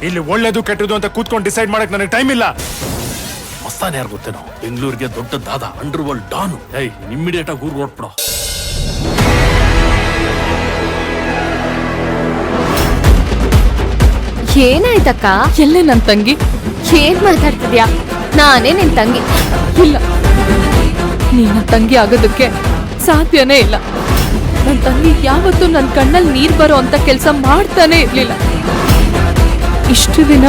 ಇಲ್ಲಿ ಒಳ್ಳೇದು ಕೆಟ್ಟದು ಅಂತ ಕೂತ್ಕೊಂಡು ಡಿಸೈಡ್ ಮಾಡಕ್ ನನಗೆ ಟೈಮ್ ಇಲ್ಲ. ಮಸ್ತಾನೆ ಯಾರು ಗೊತ್ತೇನೋ, ಬೆಂಗಳೂರಿಗೆ ದೊಡ್ಡ ದಾದ, ಅಂಡರ್ ವರ್ಲ್ಡ್ ಡಾನು. ಇಮ್ಮಿಡಿಯೇಟ್ ಆಗಿ ಊರ್ ಹೊರಟ್ಬಿಡೋ. ಏನಾಯ್ತಕ್ಕ? ಎಲ್ಲೇ ನನ್ ತಂಗಿ? ಏನ್ ಮಾತಾಡ್ತಿದ್ಯಾ? ನಾನೇ ನಿನ್ ತಂಗಿ. ಇಲ್ಲ, ನೀನ ತಂಗಿ ಆಗೋದಕ್ಕೆ ಸಾಧ್ಯನೇ ಇಲ್ಲ. ನನ್ ತಂಗಿ ಯಾವತ್ತೂ ನನ್ ಕಣ್ಣಲ್ಲಿ ನೀರ್ ಬರೋ ಅಂತ ಕೆಲ್ಸ ಮಾಡ್ತಾನೆ ಇರ್ಲಿಲ್ಲ. ಇಷ್ಟು ದಿನ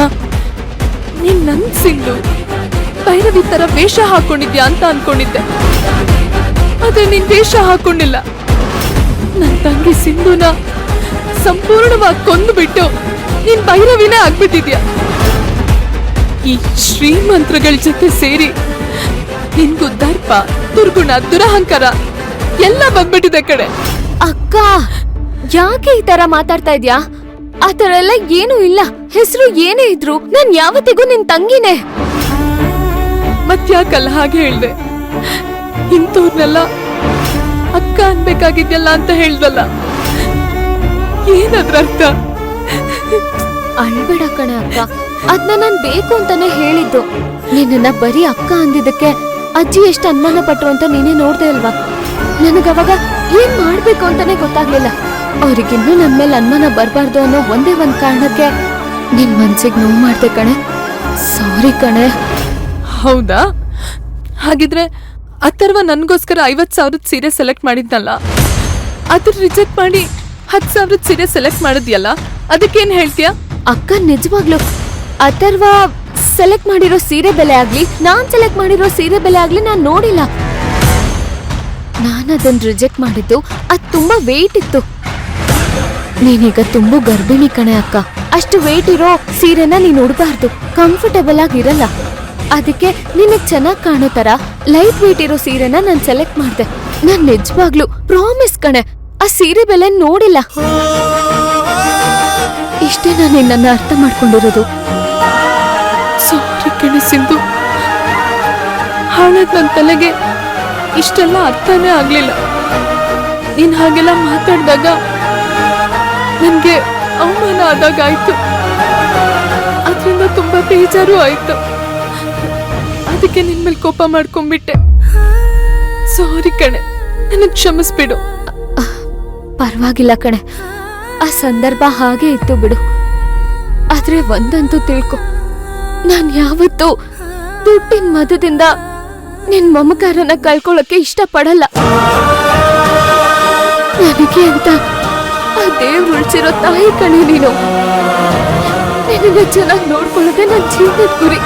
ನೀನ್ ನನ್ ಸಿಂಧು ಭೈರವಿ ತರ ವೇಷ ಹಾಕೊಂಡಿದ್ಯಾ ಅಂತ ಅನ್ಕೊಂಡಿದ್ದೆ. ಆದ್ರೆ ನೀನ್ ವೇಷ ಹಾಕೊಂಡಿಲ್ಲ. ನನ್ ತಂಗಿ ಸಿಂಧುನ ಸಂಪೂರ್ಣವಾಗಿ ಕೊಂದುಬಿಟ್ಟು ನೀನ್ ಭೈರವಿನೇ ಆಗ್ಬಿಟ್ಟಿದ್ಯಾ. ಈ ಶ್ರೀಮಂತ್ರಗಳ ಜೊತೆ ಸೇರಿ ನಿನ್ಗೂ ದರ್ಪ, ದುರ್ಗುಣ, ದುರಹಂಕಾರ ಎಲ್ಲ ಬಂದ್ಬಿಟ್ಟಿದೆ ಕಡೆ. ಅಕ್ಕ, ಯಾಕೆ ಈ ತರ ಮಾತಾಡ್ತಾ ಇದ್ಯಾ? ಆ ತರ ಎಲ್ಲ ಏನೂ ಇಲ್ಲ. ಹೆಸರು ಏನೇ ಇದ್ರು ನಾನ್ ಯಾವತ್ತಿಗೂ ನಿನ್ ತಂಗಿನೇ. ಮತ್ಯಾಕಲ್ಲ ಹಾಗೆ ಹೇಳ್ದೆ? ಇಂಥವ್ರನ್ನೆಲ್ಲ ಅಕ್ಕ ಅನ್ಬೇಕಾಗಿದ್ಯಲ್ಲ ಅಂತ ಹೇಳ್ದಲ್ಲ, ಏನದ್ರ ಅರ್ಥ? ಅಳ್ಬೇಡ ಕಣೆ ಅಕ್ಕ, ಅದ್ನ ನಾನ್ ಬೇಕು ಅಂತಾನೆ ಹೇಳಿದ್ದು. ನಿನ್ನ ಬರೀ ಅಕ್ಕ ಅಂದಿದ್ದಕ್ಕೆ ಅಜ್ಜಿ ಎಷ್ಟು ಅನುಮಾನ ಪಟ್ರು ಅಂತ ನೀನೇ ನೋಡ್ದೆ ಅಲ್ವಾ? ನನಗವಾಗ ಏನ್ ಮಾಡ್ಬೇಕು ಅಂತಾನೆ ಗೊತ್ತಾಗ್ಲಿಲ್ಲ. ಅವ್ರಿಗಿನ್ನೂ ನನ್ ಮೇಲೆ ಅನುಮಾನ ಬರ್ಬಾರ್ದು ಅನ್ನೋ ಒಂದೇ ಒಂದ್ ಕಾರಣಕ್ಕೆ ನಿನ್ ಮನ್ಸಿಗೆ ನೋವು ಮಾಡ್ದೆ ಕಣೆ. ಸಾರಿ ಕಣೆ. ಹೌದಾ? ಹಾಗಿದ್ರೆ ಅಥರ್ವ ನನ್ಗೋಸ್ಕರ 50,000 ಸೀರೆ ಸೆಲೆಕ್ಟ್ ಮಾಡಿದ್ನಲ್ಲ, ಅದ್ರ ರಿಜೆಕ್ಟ್ ಮಾಡಿ 10,000 ಸೀರೆ ಸೆಲೆಕ್ಟ್ ಮಾಡಿದ್ಯಲ್ಲ, ಅದಕ್ಕೇನ್ ಹೇಳ್ತೀಯ? ಅಕ್ಕ, ನಿಜವಾಗ್ಲು ಅಥರ್ವ ಸೆಲೆಕ್ಟ್ ಮಾಡಿರೋ ಸೀರೆ ಬೆಲೆ ಆಗ್ಲಿ, ನಾನ್ ಸೆಲೆಕ್ಟ್ ಮಾಡಿರೋ ಸೀರೆ ಬೆಲೆ ಆಗ್ಲಿ ನಾನ್ ನೋಡಿಲ್ಲ. ನಾನು ಅದನ್ನ ರಿಜೆಕ್ಟ್ ಮಾಡಿದ್ದು ಅದ್ ತುಂಬಾ ವೇಟ್ ಇತ್ತು. ನೀನೀಗ ತುಂಬಾ ಗರ್ಭಿಣಿ ಕಣೆ ಅಕ್ಕ. ಅಷ್ಟು ವೇಟ್ ಇರೋ ಸೀರೆನ ನೀನ್ ಉಡಬಾರ್ದು, ಕಂಫರ್ಟಬಲ್ ಆಗಿರಲ್ಲ. ಅದಕ್ಕೆ ನಿನಗ್ ಚೆನ್ನಾಗ್ ಕಾಣೋ ತರ ಲೈಟ್ ವೇಟ್ ಇರೋ ಸೀರೆನ ನಾನ್ ಸೆಲೆಕ್ಟ್ ಮಾಡ್ದೆ. ನಾನ್ ನಿಜವಾಗ್ಲು ಪ್ರಾಮಿಸ್ ಕಣೆ, ಆ ಸೀರೆ ಬೆಲೆ ನೋಡಿಲ್ಲ. ಇಷ್ಟೇ ನಾನು ನಿನ್ನನ್ನ ಅರ್ಥ ಮಾಡ್ಕೊಂಡಿರೋದು. ಸಾರಿ ಕಣೆ ಸಿಂಧು, ಹಾಳಾದ್ ನನ್ ತಲೆಗೆ ಇಷ್ಟೆಲ್ಲ ಅರ್ಥನೇ ಆಗ್ಲಿಲ್ಲ. ನೀನ್ ಹಾಗೆಲ್ಲ ಮಾತಾಡ್ದಾಗ ನನ್ಗೆ ಅವಮಾನ ಆದಾಗ ಆಯ್ತು. ಅದ್ರಿಂದ ತುಂಬಾ ಬೇಜಾರು ಆಯ್ತು. ಅದಕ್ಕೆ ನಿನ್ ಮೇಲೆ ಕೋಪ ಮಾಡ್ಕೊಂಡ್ಬಿಟ್ಟೆ. ಸಾರಿ ಕಣೆ, ನನಗ್ ಕ್ಷಮಿಸ್ಬಿಡು. ಪರವಾಗಿಲ್ಲ ಕಣೆ, ಆ ಸಂದರ್ಭ ಹಾಗೆ ಇತ್ತು ಬಿಡು. ಆದ್ರೆ ಒಂದಂತೂ ತಿಳ್ಕೊ, ನಾನ್ ಯಾವತ್ತೂ ದುಡ್ಡಿನ ಮದದಿಂದ ನಿನ್ ಮಮಕಾರನ ಕಳ್ಕೊಳ್ಳಕ್ಕೆ ಇಷ್ಟಪಡಲ್ಲ. ನನಗೆ ಅಂತ ಆ ದೇವ್ರು ಉಳ್ಸಿರೋ ತಾಯಿ ಕಣೆ ನೀನು. ನಿನ್ನ ಚೆನ್ನಾಗಿ ನೋಡ್ಕೊಳ್ಳೋದೇ ನನ್ನ ಜೀವನದ ಗುರಿ.